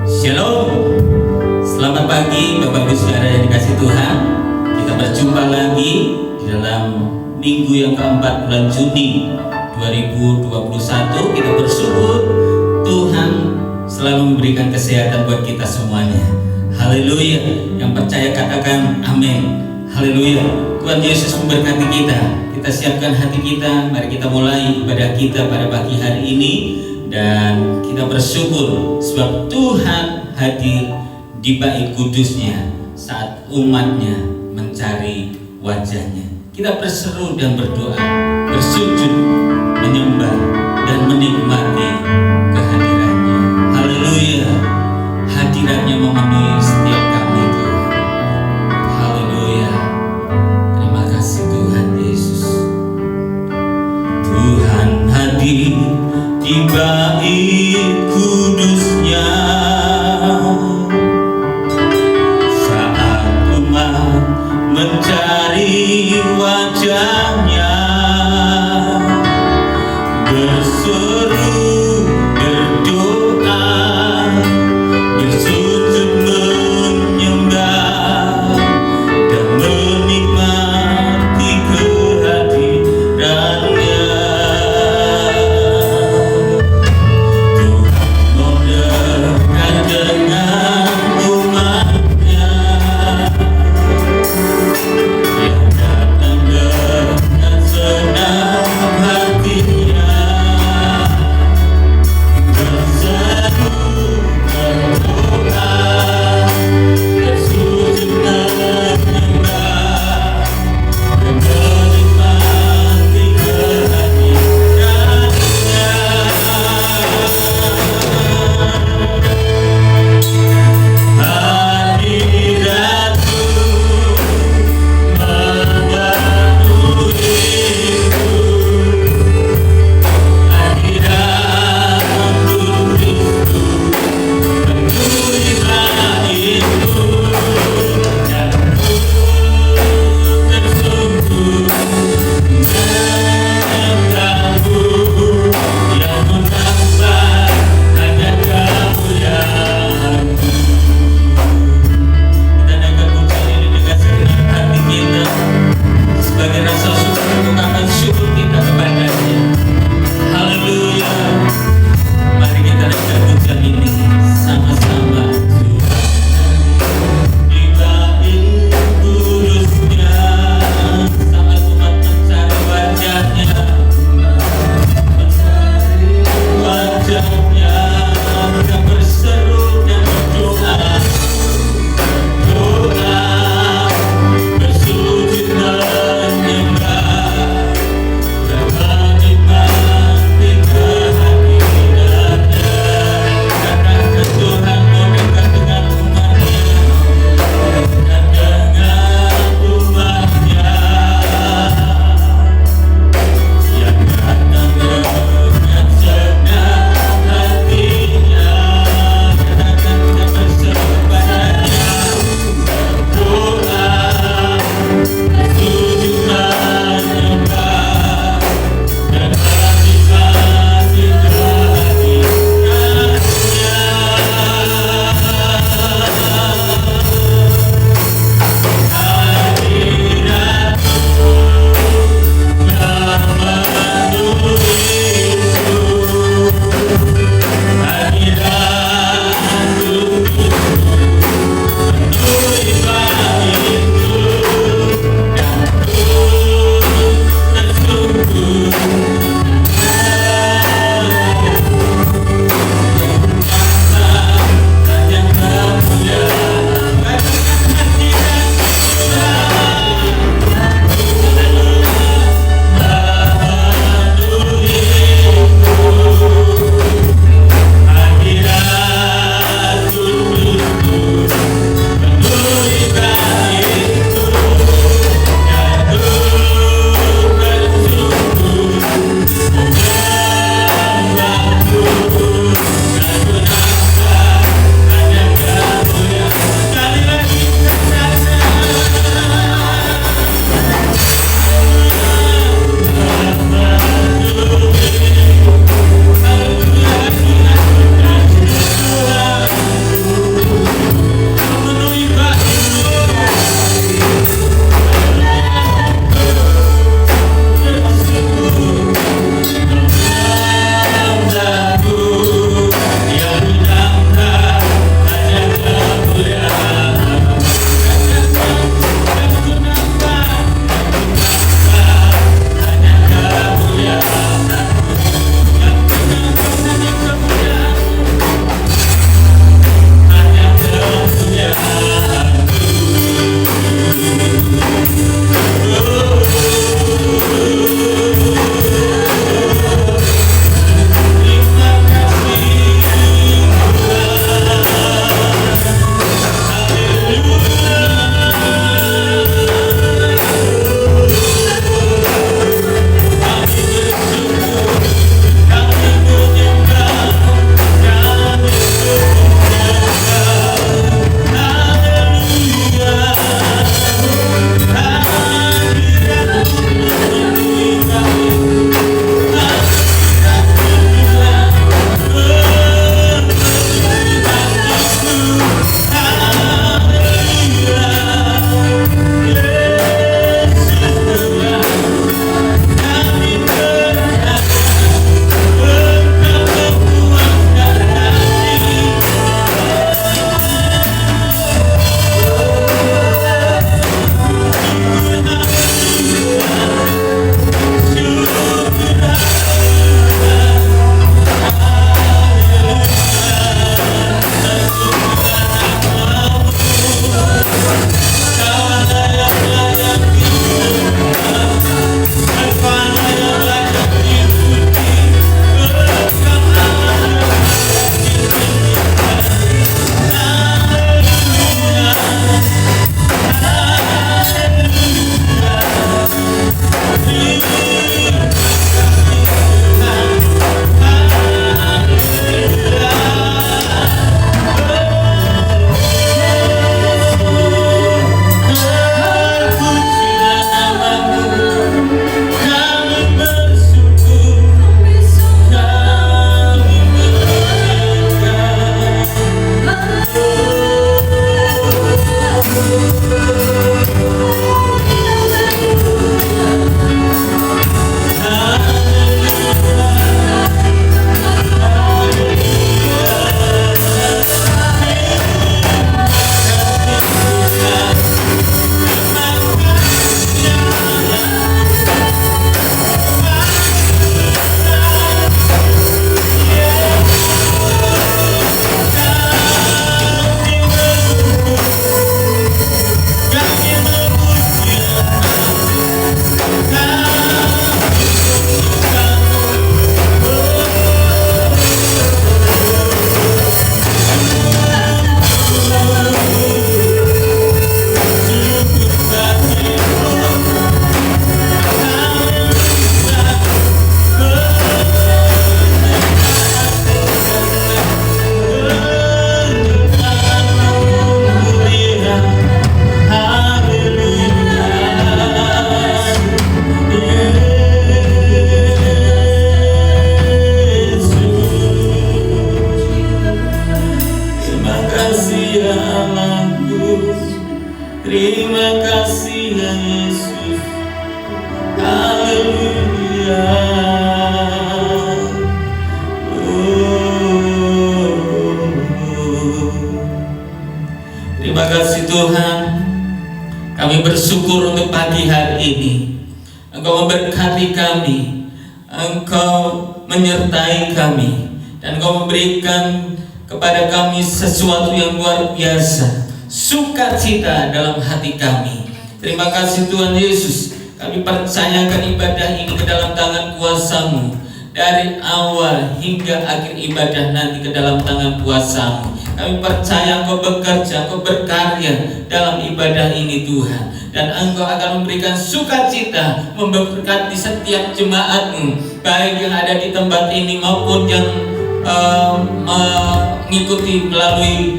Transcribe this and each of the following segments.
Shalom. Selamat pagi Bapak Ibu Saudara yang dikasih Tuhan. Kita berjumpa lagi di dalam minggu yang keempat bulan Juni 2021. Kita bersyukur Tuhan selalu memberikan kesehatan buat kita semuanya. Haleluya. Yang percaya katakan amin. Haleluya. Tuhan Yesus memberkati kita. Kita siapkan hati kita. Mari kita mulai ibadah kita pada pagi hari ini. Dan kita bersyukur sebab Tuhan hadir di bait kudusnya saat umatnya mencari wajahnya. Kita berseru dan berdoa, bersujud, menyembah dan menikmati kehadirannya. Haleluya. Hadirannya memenuhi setiap kami Tuhan. Haleluya. Terima kasih Tuhan Yesus. Tuhan hadir di bait kudusnya saat umat mencari wajahnya, berseru Terima kasih ya Yesus. Haleluya. Terima kasih Tuhan. Kami bersyukur untuk pagi hari ini. Engkau memberkati kami, Engkau menyertai kami, dan Engkau memberikan kepada kami sesuatu yang luar biasa, sukacita dalam hati kami. Terima kasih Tuhan Yesus. Kami percayakan ibadah ini ke dalam tangan kuasa-Mu, dari awal hingga akhir ibadah nanti ke dalam tangan kuasa-Mu. Kami percaya Engkau bekerja, Engkau berkarya dalam ibadah ini Tuhan, dan Engkau akan memberikan sukacita, memberkati setiap jemaat-Mu, baik yang ada di tempat ini maupun yang mengikuti melalui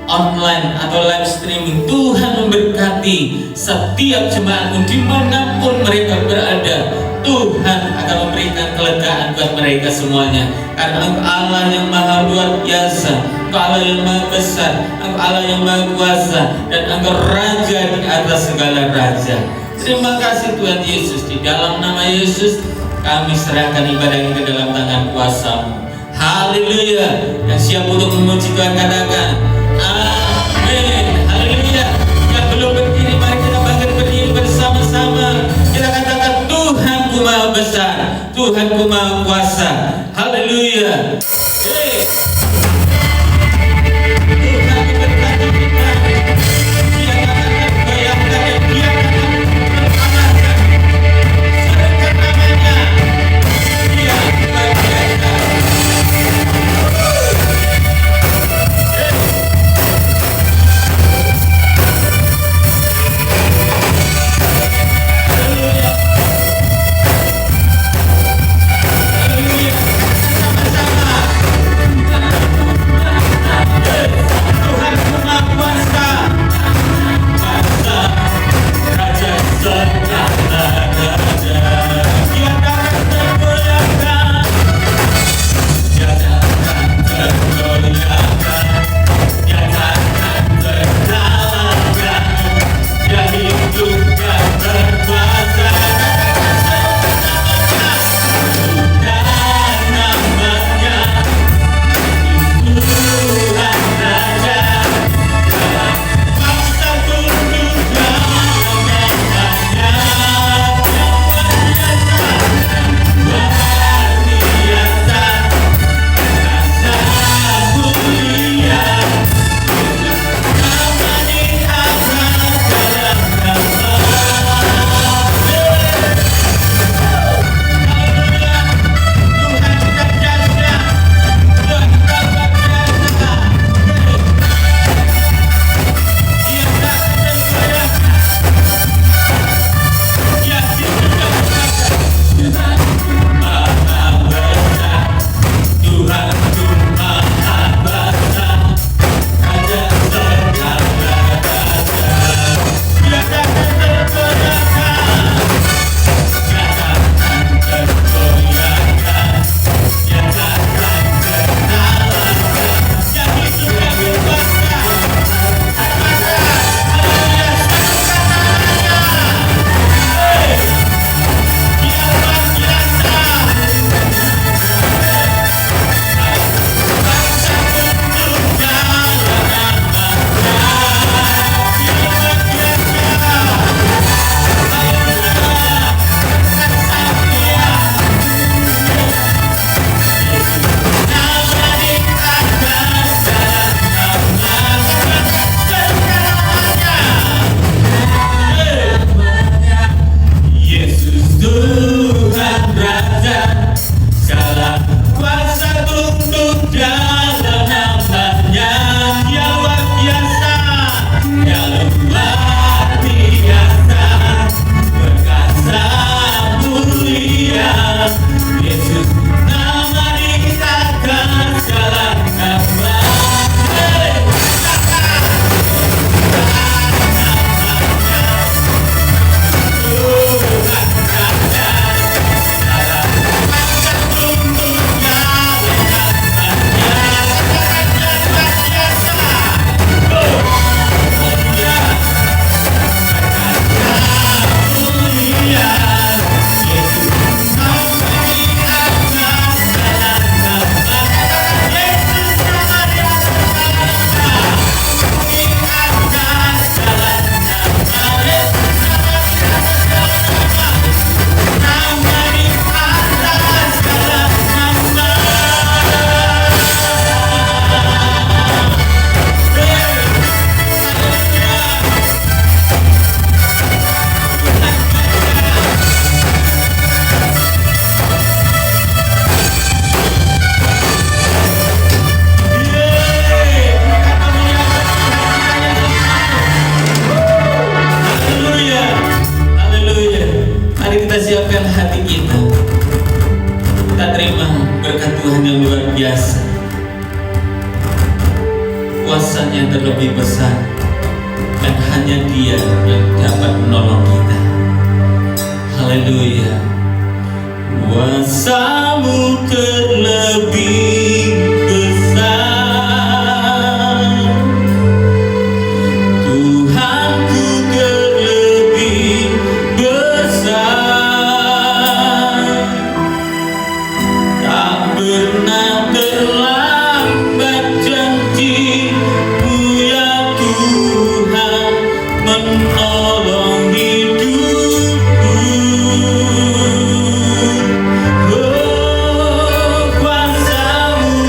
online atau live streaming. Tuhan memberkati setiap jemaat-Mu dimanapun mereka berada. Tuhan akan memberikan kelegaan buat mereka semuanya, karena Engkau Allah yang maha luar biasa, Engkau Allah yang maha besar, Engkau Allah yang maha kuasa, dan Engkau Raja di atas segala raja. Terima kasih Tuhan Yesus. Di dalam nama Yesus kami serahkan ibadah ini ke dalam tangan kuasa-Mu. Haleluya. Yang siap untuk memuji Tuhan katakan amin. Haleluya. Yang belum berdiri, mari kita bangkit berdiri bersama-sama. Kita katakan Tuhanku maha besar, Tuhanku maha kuasa. Haleluya. Tuhan memberkati kita. Dia akan bayangkan dan Dia akan bersamakan. Serahkan namanya. Dia luar biasa. Haleluya. Haleluya. kuasa-Nya terlebih besar, dan hanya Dia yang dapat menolong kita. Haleluya. Kuasa-Mu terlebih besar, Tuhanku terlebih besar. Tak pernah terlambat janji-Mu ya Tuhan menolong hidupku. Oh, kuasa-Mu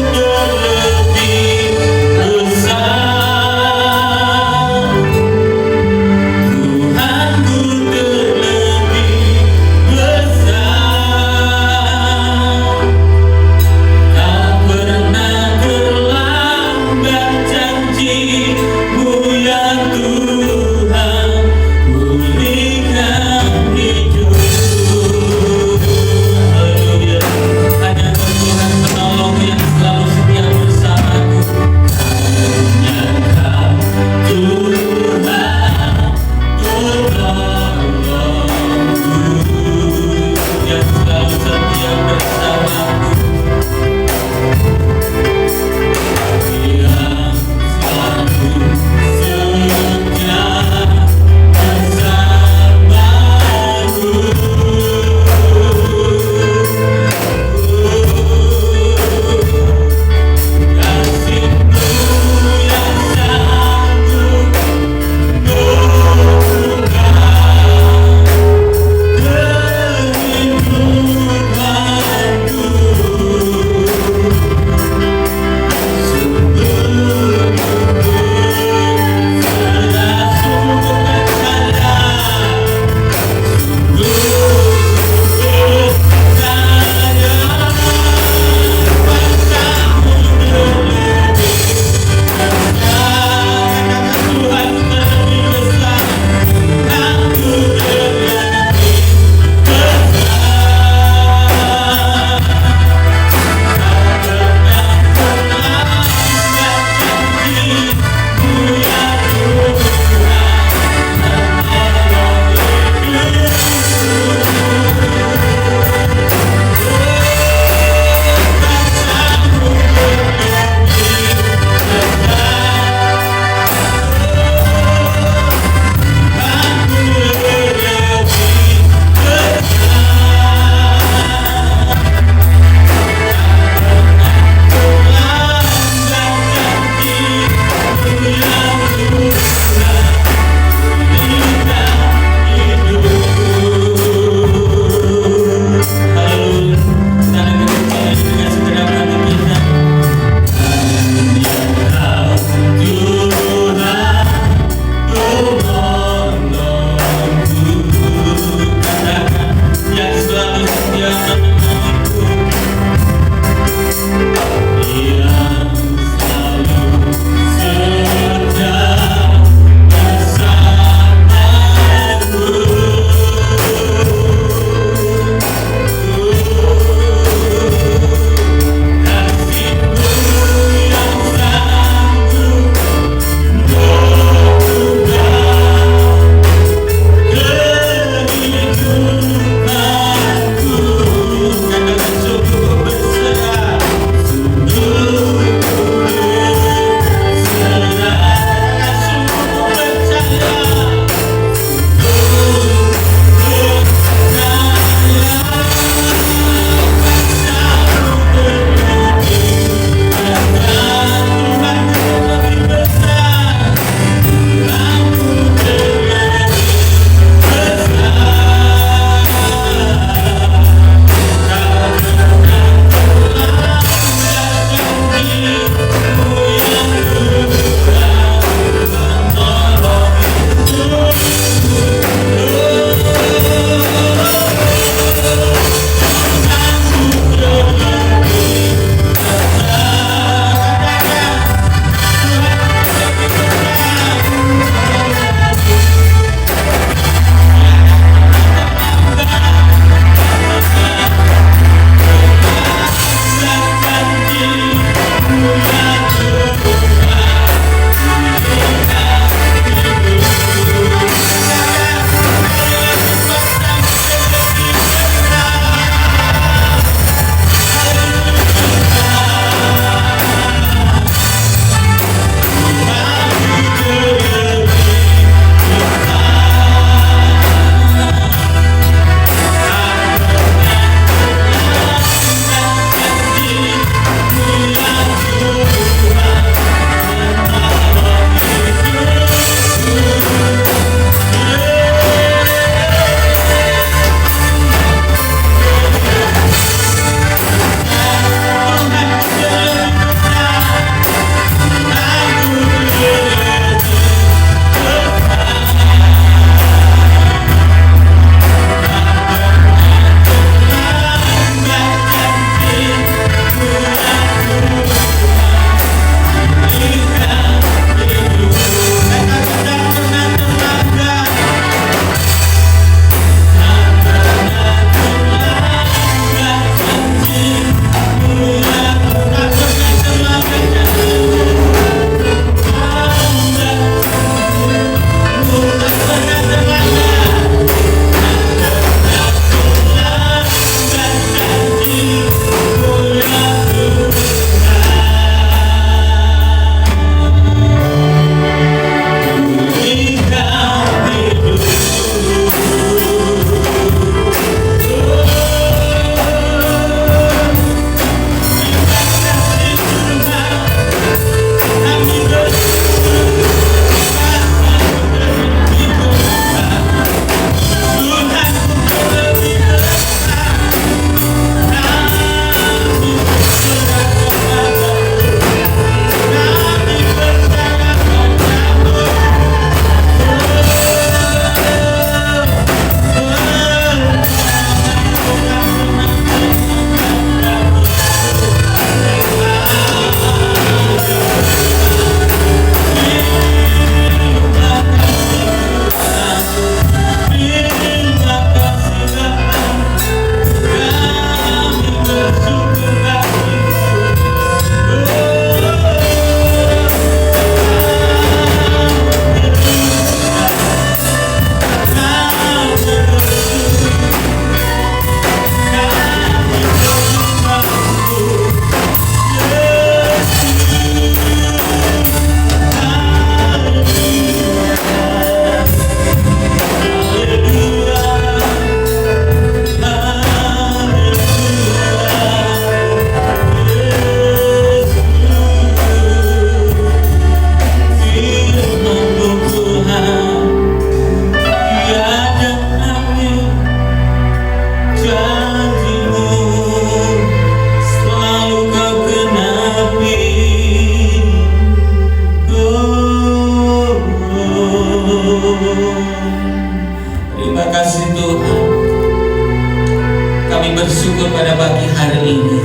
bersyukur pada pagi hari ini.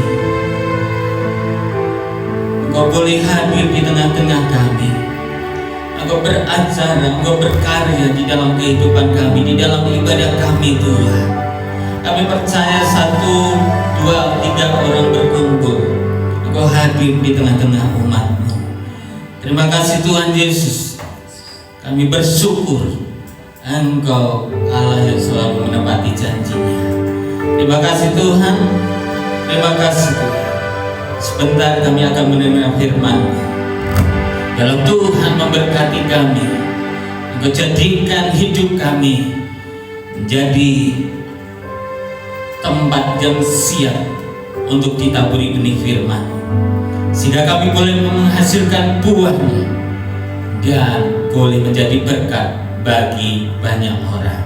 Engkau boleh hadir di tengah-tengah kami. Engkau beracara, Engkau berkarya di dalam kehidupan kami, di dalam ibadah kami Tuhan. Kami percaya 1, 2, 3 orang berkumpul, Engkau hadir di tengah-tengah umat-Mu. Terima kasih Tuhan Yesus. Kami bersyukur Engkau Allah yang selalu menepati janji-Nya. Terima kasih Tuhan. Terima kasih Tuhan. Sebentar kami akan menerima firman-Mu. Kalau Tuhan memberkati kami, Engkau jadikan hidup kami menjadi tempat yang siap untuk ditaburi benih firman, sehingga kami boleh menghasilkan buahnya dan boleh menjadi berkat bagi banyak orang.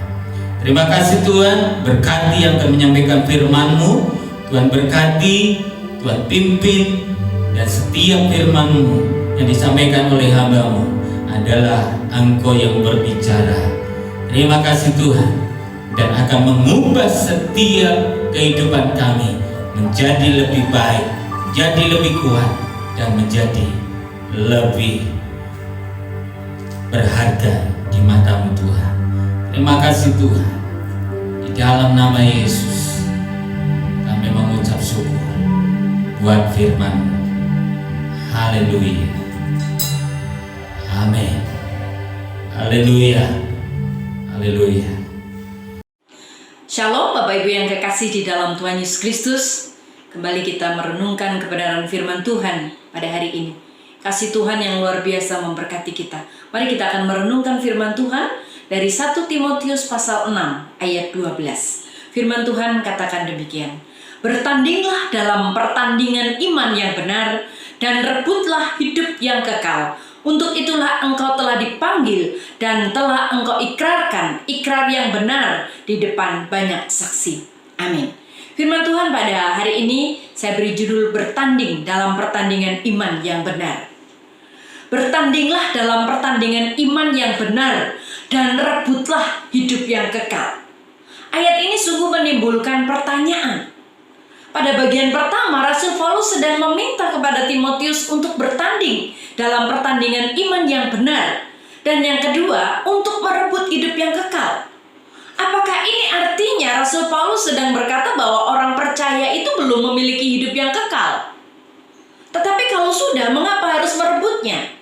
Terima kasih Tuhan, berkati yang akan menyampaikan firman-Mu. Tuhan berkati, Tuhan pimpin, dan setiap firman-Mu yang disampaikan oleh hamba-Mu adalah Engkau yang berbicara. Terima kasih Tuhan, dan akan mengubah setiap kehidupan kami menjadi lebih baik, menjadi lebih kuat, dan menjadi lebih berharga di mata-Mu Tuhan. Terima kasih Tuhan. Di dalam nama Yesus kami mengucap syukur buat firman-Mu. Haleluya. Amin. Haleluya. Haleluya. Shalom Bapak Ibu yang kekasih di dalam Tuhan Yesus Kristus. Kembali kita merenungkan kebenaran firman Tuhan pada hari ini. Kasih Tuhan yang luar biasa memberkati kita. Mari kita akan merenungkan firman Tuhan dari 1 Timotius pasal 6 ayat 12. Firman Tuhan katakan demikian. Bertandinglah dalam pertandingan iman yang benar dan rebutlah hidup yang kekal. Untuk itulah engkau telah dipanggil dan telah engkau ikrarkan ikrar yang benar di depan banyak saksi. Amin. Firman Tuhan pada hari ini saya beri judul bertanding dalam pertandingan iman yang benar. Bertandinglah dalam pertandingan iman yang benar dan rebutlah hidup yang kekal. Ayat ini sungguh menimbulkan pertanyaan. Pada bagian pertama, Rasul Paulus sedang meminta kepada Timotius untuk bertanding dalam pertandingan iman yang benar. Dan yang kedua, untuk merebut hidup yang kekal. Apakah ini artinya Rasul Paulus sedang berkata bahwa orang percaya itu belum memiliki hidup yang kekal? Tetapi kalau sudah, mengapa harus merebutnya?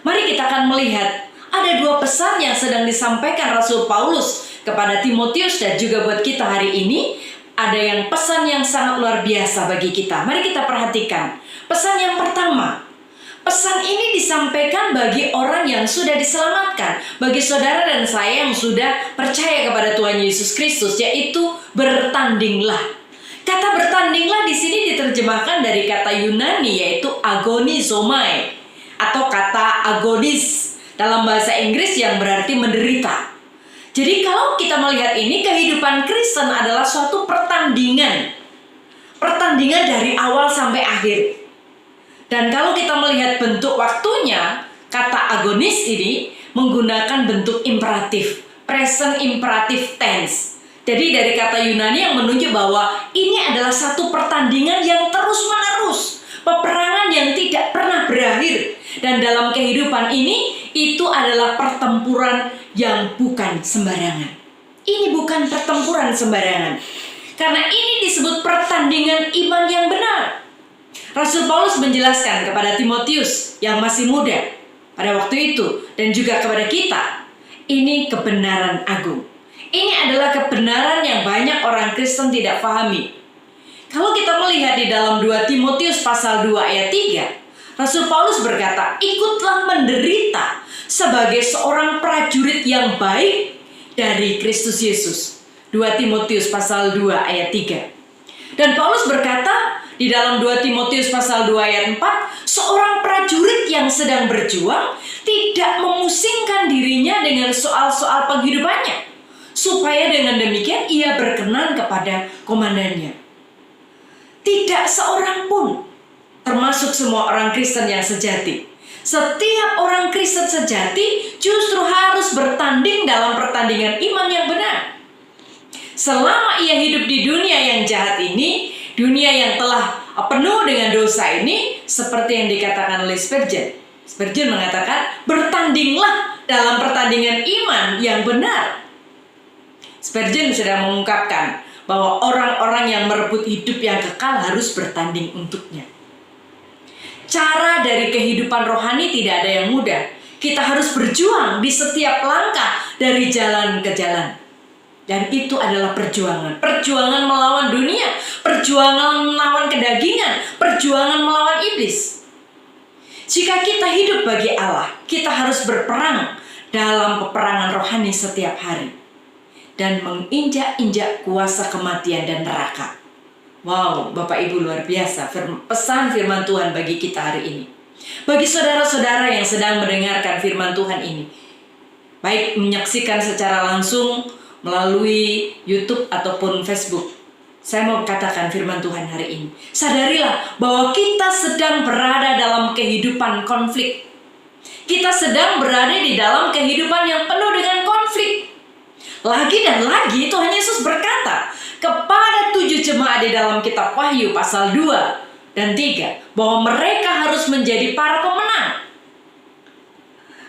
Mari kita akan melihat ada dua pesan yang sedang disampaikan Rasul Paulus kepada Timotius dan juga buat kita hari ini. Ada yang pesan yang sangat luar biasa bagi kita. Mari kita perhatikan. Pesan yang pertama. Pesan ini disampaikan bagi orang yang sudah diselamatkan. Bagi saudara dan saya yang sudah percaya kepada Tuhan Yesus Kristus. Yaitu bertandinglah. Kata bertandinglah di sini diterjemahkan dari kata Yunani yaitu agonizomai. Atau kata agonis dalam bahasa Inggris yang berarti menderita. Jadi kalau kita melihat ini, kehidupan Kristen adalah suatu pertandingan. Pertandingan dari awal sampai akhir. Dan kalau kita melihat bentuk waktunya, kata agonis ini menggunakan bentuk imperatif. Present imperative tense. Jadi dari kata Yunani yang menunjuk bahwa ini adalah satu pertandingan yang terus-menerus. Peperangan yang tidak pernah berakhir. Dan dalam kehidupan ini, itu adalah pertempuran yang bukan sembarangan. Ini bukan pertempuran sembarangan. Karena ini disebut pertandingan iman yang benar. Rasul Paulus menjelaskan kepada Timotius yang masih muda pada waktu itu dan juga kepada kita, ini kebenaran agung. Ini adalah kebenaran yang banyak orang Kristen tidak pahami. Kalau kita melihat di dalam 2 Timotius pasal 2 ayat 3, Rasul Paulus berkata, ikutlah menderita sebagai seorang prajurit yang baik dari Kristus Yesus. 2 Timotius pasal 2 ayat 3. Dan Paulus berkata di dalam 2 Timotius pasal 2 ayat 4, seorang prajurit yang sedang berjuang tidak memusingkan dirinya dengan soal-soal penghidupannya, supaya dengan demikian ia berkenan kepada komandannya. Tidak seorang pun, termasuk semua orang Kristen yang sejati, setiap orang Kristen sejati justru harus bertanding dalam pertandingan iman yang benar. Selama ia hidup di dunia yang jahat ini, dunia yang telah penuh dengan dosa ini, seperti yang dikatakan oleh Spurgeon. Spurgeon mengatakan, bertandinglah dalam pertandingan iman yang benar. Spurgeon sedang mengungkapkan bahwa orang-orang yang merebut hidup yang kekal harus bertanding untuknya. Cara dari kehidupan rohani tidak ada yang mudah. Kita harus berjuang di setiap langkah dari jalan ke jalan. Dan itu adalah perjuangan. Perjuangan melawan dunia, perjuangan melawan kedagingan, perjuangan melawan iblis. Jika kita hidup bagi Allah, kita harus berperang dalam peperangan rohani setiap hari dan menginjak-injak kuasa kematian dan neraka. Wow, Bapak Ibu, luar biasa pesan firman Tuhan bagi kita hari ini. Bagi saudara-saudara yang sedang mendengarkan firman Tuhan ini, baik menyaksikan secara langsung melalui YouTube ataupun Facebook, saya mau katakan firman Tuhan hari ini. Sadarilah bahwa kita sedang berada dalam kehidupan konflik. Kita sedang berada di dalam kehidupan yang penuh dengan konflik. Lagi dan lagi Tuhan Yesus berkata kepada 7 jemaat di dalam kitab Wahyu pasal 2 dan 3 bahwa mereka harus menjadi para pemenang.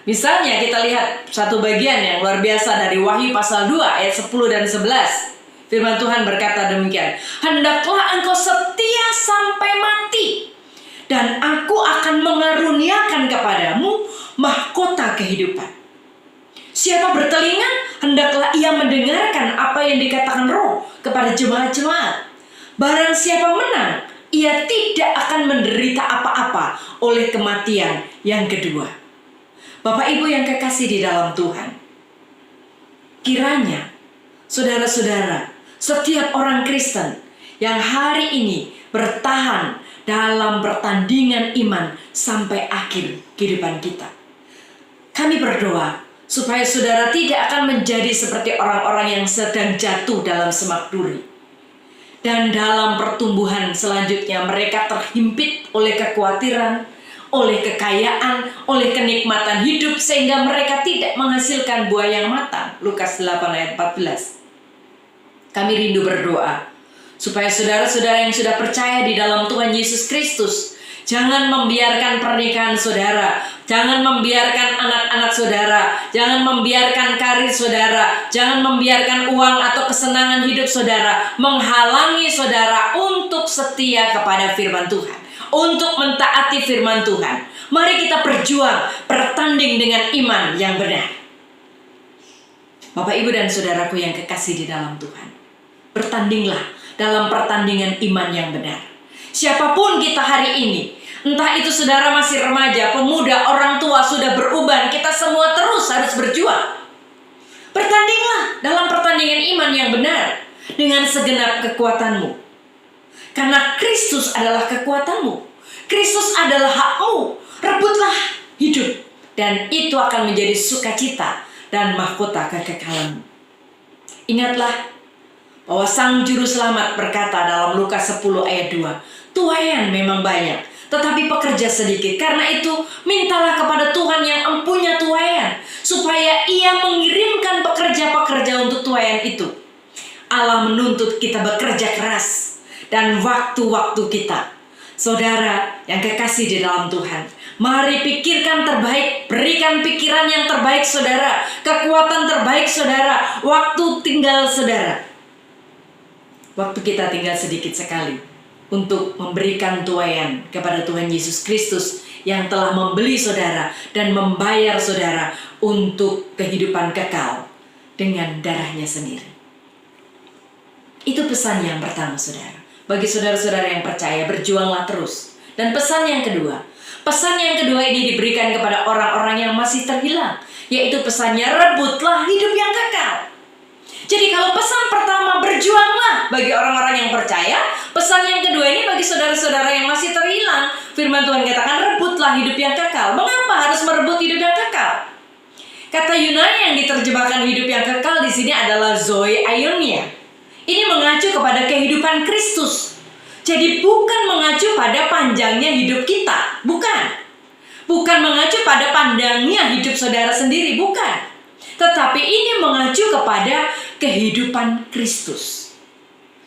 Misalnya kita lihat satu bagian yang luar biasa dari Wahyu pasal 2 ayat 10 dan 11. Firman Tuhan berkata demikian, hendaklah engkau setia sampai mati, dan aku akan mengaruniakan kepadamu mahkota kehidupan. Siapa bertelinga, hendaklah ia mendengarkan apa yang dikatakan Roh kepada jemaat-jemaat. Barang siapa menang, ia tidak akan menderita apa-apa oleh kematian yang kedua. Bapak Ibu yang kekasih di dalam Tuhan, kiranya saudara-saudara, setiap orang Kristen yang hari ini bertahan dalam pertandingan iman sampai akhir kehidupan kita, kami berdoa supaya saudara tidak akan menjadi seperti orang-orang yang sedang jatuh dalam semak duri. Dan dalam pertumbuhan selanjutnya mereka terhimpit oleh kekhawatiran, oleh kekayaan, oleh kenikmatan hidup, sehingga mereka tidak menghasilkan buah yang matang. Lukas 8 ayat 14. Kami rindu berdoa supaya saudara-saudara yang sudah percaya di dalam Tuhan Yesus Kristus, jangan membiarkan pernikahan saudara, jangan membiarkan anak-anak saudara, jangan membiarkan karir saudara, jangan membiarkan uang atau kesenangan hidup saudara menghalangi saudara untuk setia kepada firman Tuhan, untuk mentaati firman Tuhan. Mari kita berjuang, bertanding dengan iman yang benar. Bapak, Ibu, dan saudaraku yang kekasih di dalam Tuhan, bertandinglah dalam pertandingan iman yang benar. Siapapun kita hari ini, entah itu saudara masih remaja, pemuda, orang tua, sudah beruban, kita semua terus harus berjuang. Bertandinglah dalam pertandingan iman yang benar dengan segenap kekuatanmu. Karena Kristus adalah kekuatanmu, Kristus adalah hakmu. Rebutlah hidup, dan itu akan menjadi sukacita dan mahkota kekekalanmu. Ingatlah bahwa Sang Juru Selamat berkata dalam Lukas 10 ayat 2, tuaian memang banyak, tetapi pekerja sedikit. Karena itu, mintalah kepada Tuhan yang empunya tuaian, supaya Ia mengirimkan pekerja-pekerja untuk tuaian itu. Allah menuntut kita bekerja keras dan waktu-waktu kita. Saudara yang kekasih di dalam Tuhan, mari pikirkan terbaik, berikan pikiran yang terbaik saudara, kekuatan terbaik saudara, waktu tinggal saudara. Waktu kita tinggal sedikit sekali untuk memberikan tuaian kepada Tuhan Yesus Kristus yang telah membeli saudara dan membayar saudara untuk kehidupan kekal dengan darahnya sendiri. Itu pesan yang pertama, saudara. Bagi saudara-saudara yang percaya, berjuanglah terus. Dan pesan yang kedua ini diberikan kepada orang-orang yang masih terhilang, yaitu pesannya, rebutlah hidup yang kekal. Jadi kalau pesan pertama, berjuanglah bagi orang-orang yang percaya, pesan yang kedua ini bagi saudara-saudara yang masih terhilang, firman Tuhan katakan, rebutlah hidup yang kekal. Mengapa harus merebut hidup yang kekal? Kata Yunani yang diterjemahkan hidup yang kekal di sini adalah zoe aionia. Ini mengacu kepada kehidupan Kristus. Jadi bukan mengacu pada panjangnya hidup kita, bukan. Bukan mengacu pada panjangnya hidup saudara sendiri, bukan. Tetapi ini mengacu kepada kehidupan Kristus.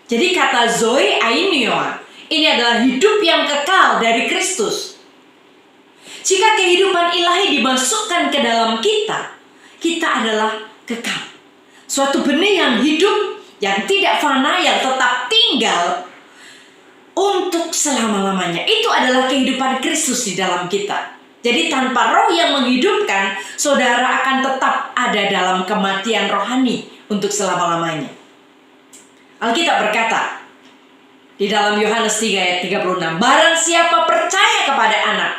Jadi kata Zoe Ainioa ini adalah hidup yang kekal dari Kristus. Jika kehidupan ilahi dimasukkan ke dalam kita, kita adalah kekal. Suatu benih yang hidup, yang tidak fana, yang tetap tinggal untuk selama-lamanya. Itu adalah kehidupan Kristus di dalam kita. Jadi tanpa roh yang menghidupkan, saudara akan tetap ada dalam kematian rohani untuk selama-lamanya. Alkitab berkata di dalam Yohanes 3 ayat 36, barang siapa percaya kepada anak,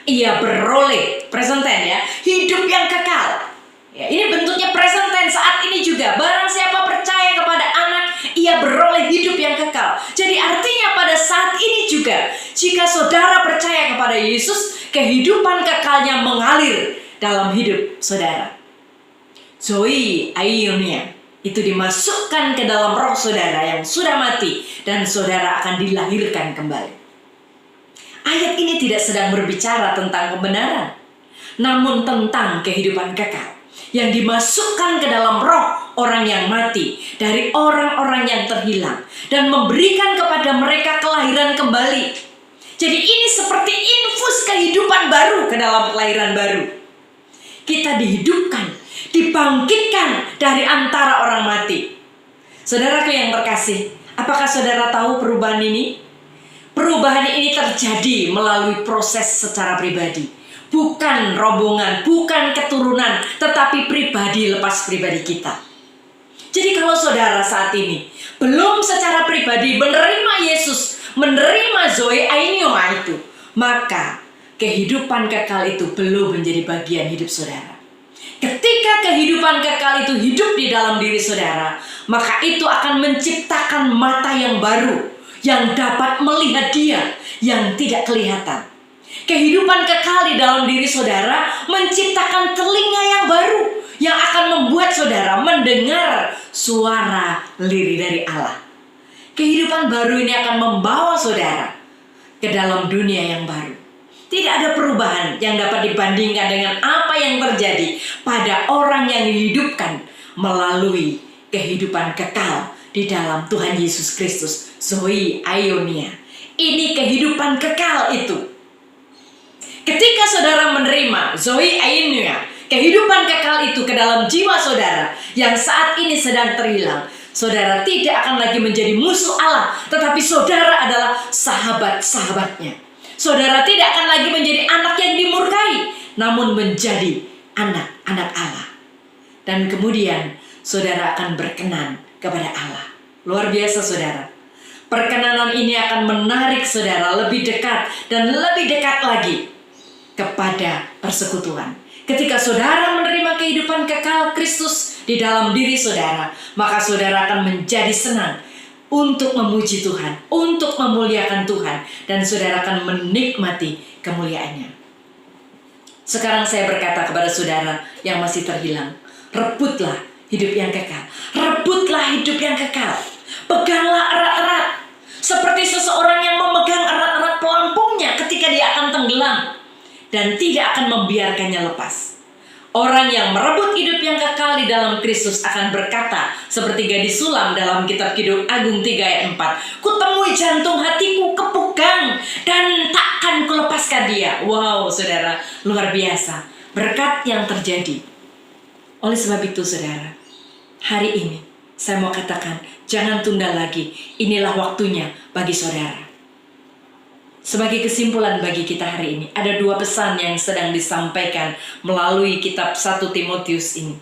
ia beroleh, present tense ya, hidup yang kekal. Ya, ini bentuknya present tense saat ini juga. Barang siapa percaya kepada anak, ia beroleh hidup yang kekal. Jadi artinya pada saat ini juga, jika saudara percaya kepada Yesus, kehidupan kekalnya mengalir dalam hidup saudara. Zoe Ainioa itu dimasukkan ke dalam roh saudara yang sudah mati, dan saudara akan dilahirkan kembali. Ayat ini tidak sedang berbicara tentang kebenaran, namun tentang kehidupan kekal yang dimasukkan ke dalam roh orang yang mati dari orang-orang yang terhilang, dan memberikan kepada mereka kelahiran kembali. Jadi ini seperti infus kehidupan baru ke dalam kelahiran baru. Kita dihidupkan, dibangkitkan dari antara orang mati. Saudaraku yang terkasih, apakah saudara tahu perubahan ini? Perubahan ini terjadi melalui proses secara pribadi. Bukan rombongan, bukan keturunan, tetapi pribadi lepas pribadi kita. Jadi kalau saudara saat ini belum secara pribadi menerima Yesus, menerima Zoe Ainioa itu, maka kehidupan kekal itu belum menjadi bagian hidup saudara. Ketika kehidupan kekal itu hidup di dalam diri saudara, maka itu akan menciptakan mata yang baru, yang dapat melihat Dia yang tidak kelihatan. Kehidupan kekal di dalam diri saudara menciptakan telinga yang baru, yang akan membuat saudara mendengar suara lirih dari Allah. Kehidupan baru ini akan membawa saudara ke dalam dunia yang baru. Tidak ada perubahan yang dapat dibandingkan dengan apa yang terjadi pada orang yang dihidupkan melalui kehidupan kekal di dalam Tuhan Yesus Kristus. Zoe Ainioa, ini kehidupan kekal itu. Ketika saudara menerima Zoe Ainioa, kehidupan kekal itu ke dalam jiwa saudara yang saat ini sedang terhilang, saudara tidak akan lagi menjadi musuh Allah, tetapi saudara adalah sahabat-sahabatnya. Saudara tidak akan lagi menjadi anak yang dimurkai, namun menjadi anak-anak Allah. Dan kemudian saudara akan berkenan kepada Allah. Luar biasa saudara. Perkenanan ini akan menarik saudara lebih dekat dan lebih dekat lagi kepada persekutuan. Ketika saudara menerima kehidupan kekal Kristus di dalam diri saudara, maka saudara akan menjadi senang untuk memuji Tuhan, untuk memuliakan Tuhan, dan saudara akan menikmati kemuliaannya. Sekarang saya berkata kepada saudara yang masih terhilang, rebutlah hidup yang kekal. Rebutlah hidup yang kekal. Peganglah erat-erat, seperti seseorang yang memegang erat-erat pelampungnya ketika dia akan tenggelam, dan tidak akan membiarkannya lepas. Orang yang merebut hidup yang kekal di dalam Kristus akan berkata seperti gadis sulam dalam kitab Kidung Agung 3 ayat 4. Kutemui jantung hatiku kepegang dan takkan kulepaskan dia. Wow saudara, luar biasa berkat yang terjadi. Oleh sebab itu saudara, hari ini saya mau katakan, jangan tunda lagi. Inilah waktunya bagi saudara. Sebagai kesimpulan bagi kita hari ini, ada dua pesan yang sedang disampaikan melalui kitab 1 Timotius ini.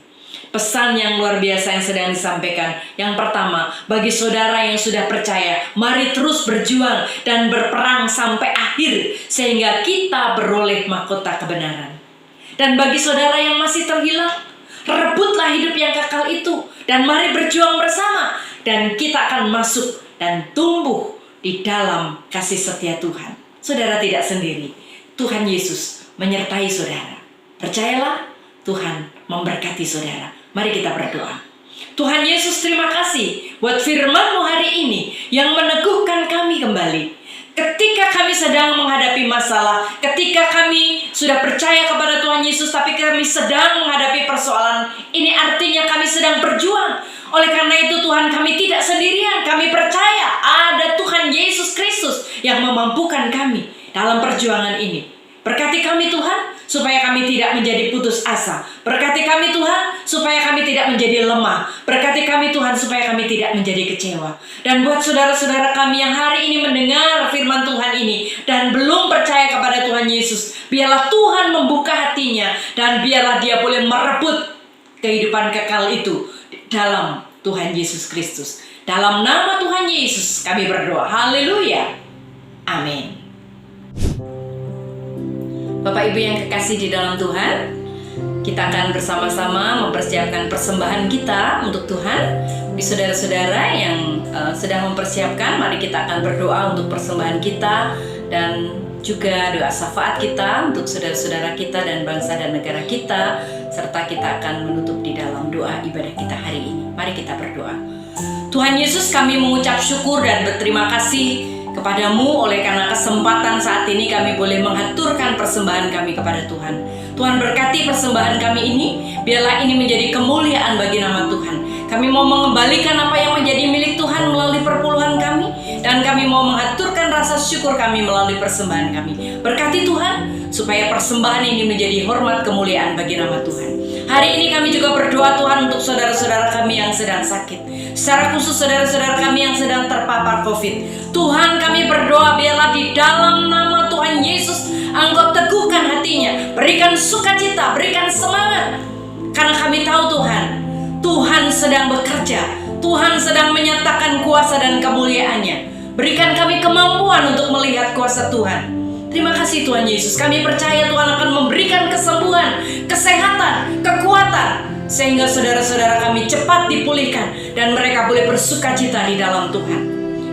Pesan yang luar biasa yang sedang disampaikan. Yang pertama, bagi saudara yang sudah percaya, mari terus berjuang dan berperang sampai akhir, sehingga kita beroleh mahkota kebenaran. Dan bagi saudara yang masih terhilang, rebutlah hidup yang kekal itu, dan mari berjuang bersama, dan kita akan masuk dan tumbuh di dalam kasih setia Tuhan. Saudara tidak sendiri. Tuhan Yesus menyertai saudara. Percayalah, Tuhan memberkati saudara. Mari kita berdoa. Tuhan Yesus, terima kasih buat firman-Mu hari ini yang meneguhkan kami kembali. Ketika kami sedang menghadapi masalah, ketika kami sudah percaya kepada Tuhan Yesus, tapi kami sedang menghadapi persoalan, ini artinya kami sedang berjuang. Oleh karena itu Tuhan, kami tidak sendirian. Kami percaya ada Tuhan Yesus Kristus yang memampukan kami dalam perjuangan ini. Berkati kami Tuhan, supaya kami tidak menjadi putus asa. Berkati kami Tuhan, supaya kami tidak menjadi lemah. Berkati kami Tuhan, supaya kami tidak menjadi kecewa. Dan buat saudara-saudara kami yang hari ini mendengar firman Tuhan ini dan belum percaya kepada Tuhan Yesus, biarlah Tuhan membuka hatinya dan biarlah dia boleh merebut kehidupan kekal itu dalam Tuhan Yesus Kristus. Dalam nama Tuhan Yesus kami berdoa. Haleluya. Amin. Bapak Ibu yang kekasih di dalam Tuhan, kita akan bersama-sama mempersiapkan persembahan kita untuk Tuhan. Di saudara-saudara yang sedang mempersiapkan, mari kita akan berdoa untuk persembahan kita dan juga doa syafaat kita untuk saudara-saudara kita dan bangsa dan negara kita, serta kita akan menutup di dalam doa ibadah kita hari ini. Mari kita berdoa. Tuhan Yesus, kami mengucap syukur dan berterima kasih kepadamu oleh karena kesempatan saat ini kami boleh menghaturkan persembahan kami kepada Tuhan. Tuhan berkati persembahan kami ini, biarlah ini menjadi kemuliaan bagi nama Tuhan. Kami mau mengembalikan apa yang menjadi milik Tuhan melalui perpuluhan kami, dan kami mau menghaturkan rasa syukur kami melalui persembahan kami. Berkati Tuhan, supaya persembahan ini menjadi hormat kemuliaan bagi nama Tuhan. Hari ini kami juga berdoa Tuhan untuk saudara-saudara kami yang sedang sakit. Secara khusus saudara-saudara kami yang sedang terpapar COVID. Tuhan, kami berdoa biarlah di dalam nama Tuhan Yesus Engkau teguhkan hatinya, berikan sukacita, berikan semangat. Karena kami tahu Tuhan, Tuhan sedang bekerja, Tuhan sedang menyatakan kuasa dan kemuliaannya. Berikan kami kemampuan untuk melihat kuasa Tuhan. Terima kasih Tuhan Yesus. Kami percaya Tuhan akan memberikan kesembuhan, kesehatan, kekuatan, sehingga saudara-saudara kami cepat dipulihkan dan mereka boleh bersukacita di dalam Tuhan.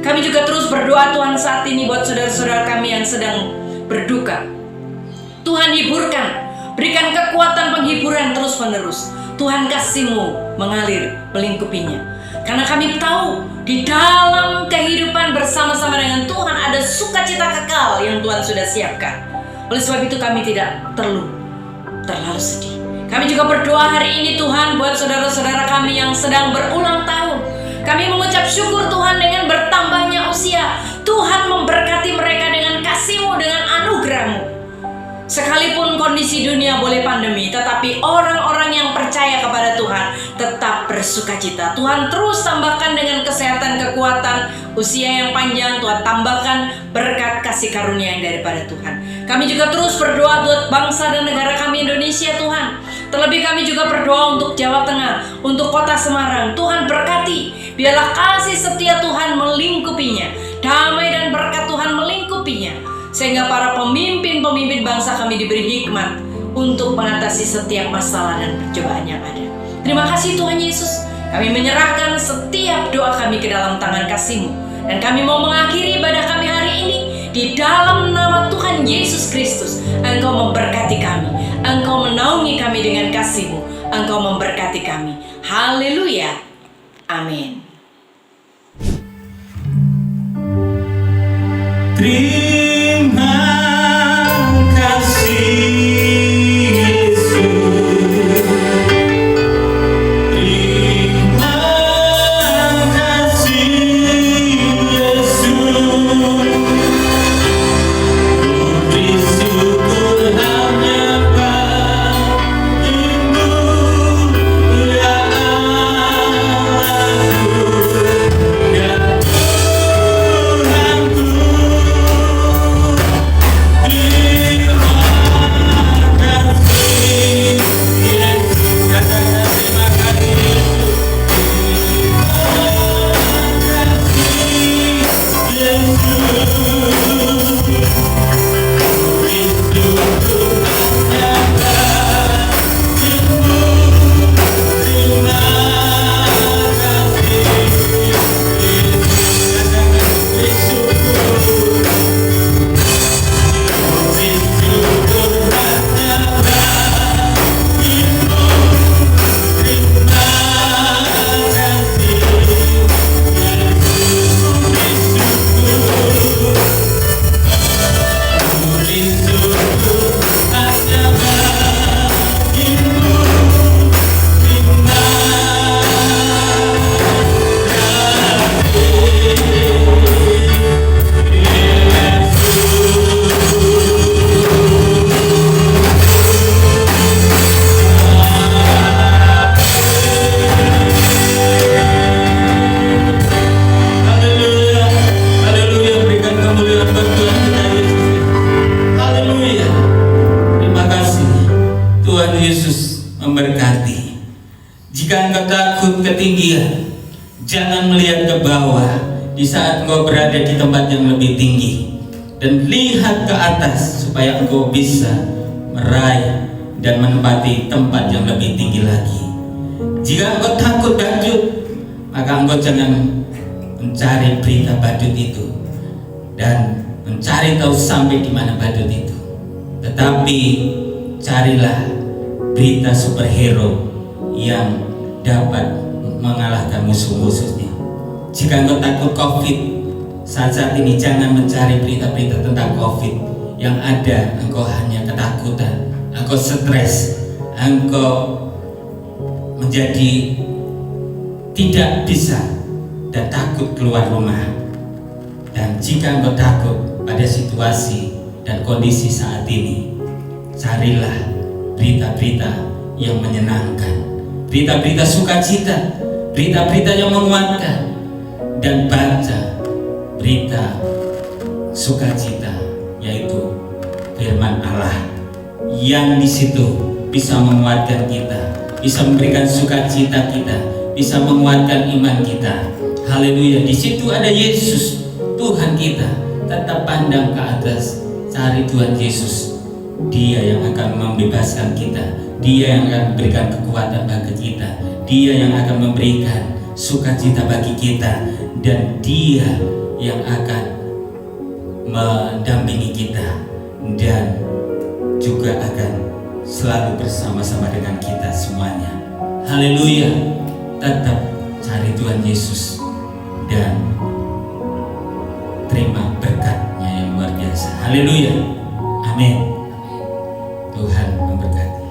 Kami juga terus berdoa Tuhan saat ini buat saudara-saudara kami yang sedang berduka. Tuhan hiburkan, berikan kekuatan penghiburan terus-menerus. Tuhan kasih-Mu mengalir melingkupinya. Karena kami tahu di dalam kehidupan bersama-sama dengan Tuhan ada sukacita kekal yang Tuhan sudah siapkan. Oleh sebab itu kami tidak terlalu sedih. Kami juga berdoa hari ini Tuhan buat saudara-saudara kami yang sedang berulang tahun. Kami mengucap syukur Tuhan dengan bertambahnya usia. Tuhan memberkati mereka dengan kasih-Mu, dengan anugerah-Mu. Sekalipun kondisi dunia boleh pandemi, tetapi orang-orang yang percaya kepada Tuhan tetap bersukacita. Tuhan terus tambahkan dengan kesehatan, kekuatan, usia yang panjang. Tuhan tambahkan berkat kasih karunia yang daripada Tuhan. Kami juga terus berdoa buat bangsa dan negara kami Indonesia Tuhan. Terlebih kami juga berdoa untuk Jawa Tengah, untuk kota Semarang. Tuhan berkati, biarlah kasih setia Tuhan melingkupinya, damai dan berkat Tuhan melingkupinya, sehingga para pemimpin-pemimpin bangsa kami diberi hikmat untuk mengatasi setiap masalah dan percobaan yang ada. Terima kasih Tuhan Yesus. Kami menyerahkan setiap doa kami ke dalam tangan kasih-Mu. Dan kami mau mengakhiri ibadah kami hari ini di dalam nama Tuhan Yesus Kristus. Engkau memberkati kami, Engkau menaungi kami dengan kasih-Mu, Engkau memberkati kami. Haleluya. Amin. Terima kasih Yesus. Terima kasih Yesus. Puji syukur hanya padamu, ya Allahku, ya Tuhanku. Tuhan Yesus memberkati. Jika engkau takut ketinggian, jangan melihat ke bawah di saat engkau berada di tempat yang lebih tinggi, dan lihat ke atas supaya engkau bisa meraih dan menempati tempat yang lebih tinggi lagi. Jika engkau takut badut, maka engkau jangan mencari berita badut itu dan mencari tahu sampai di mana badut itu, tetapi carilah berita superhero yang dapat mengalahkan musuh-musuhnya. Jika engkau takut COVID saat ini, jangan mencari berita-berita tentang COVID. Yang ada engkau hanya ketakutan, engkau stres, engkau menjadi tidak bisa dan takut keluar rumah. Dan jika engkau takut pada situasi dan kondisi saat ini, carilah berita-berita yang menyenangkan, berita-berita sukacita, berita-berita yang menguatkan, dan baca berita sukacita, yaitu firman Allah yang di situ bisa menguatkan kita, bisa memberikan sukacita kita, bisa menguatkan iman kita. Haleluya. Di situ ada Yesus, Tuhan kita. Tetap pandang ke atas, cari Tuhan Yesus. Dia yang akan membebaskan kita, Dia yang akan memberikan kekuatan bagi kita, Dia yang akan memberikan sukacita bagi kita, dan Dia yang akan mendampingi kita dan juga akan selalu bersama-sama dengan kita semuanya. Haleluya. Tetap cari Tuhan Yesus dan terima berkat-Nya yang luar biasa. Haleluya. Amin. Tuhan memberkati.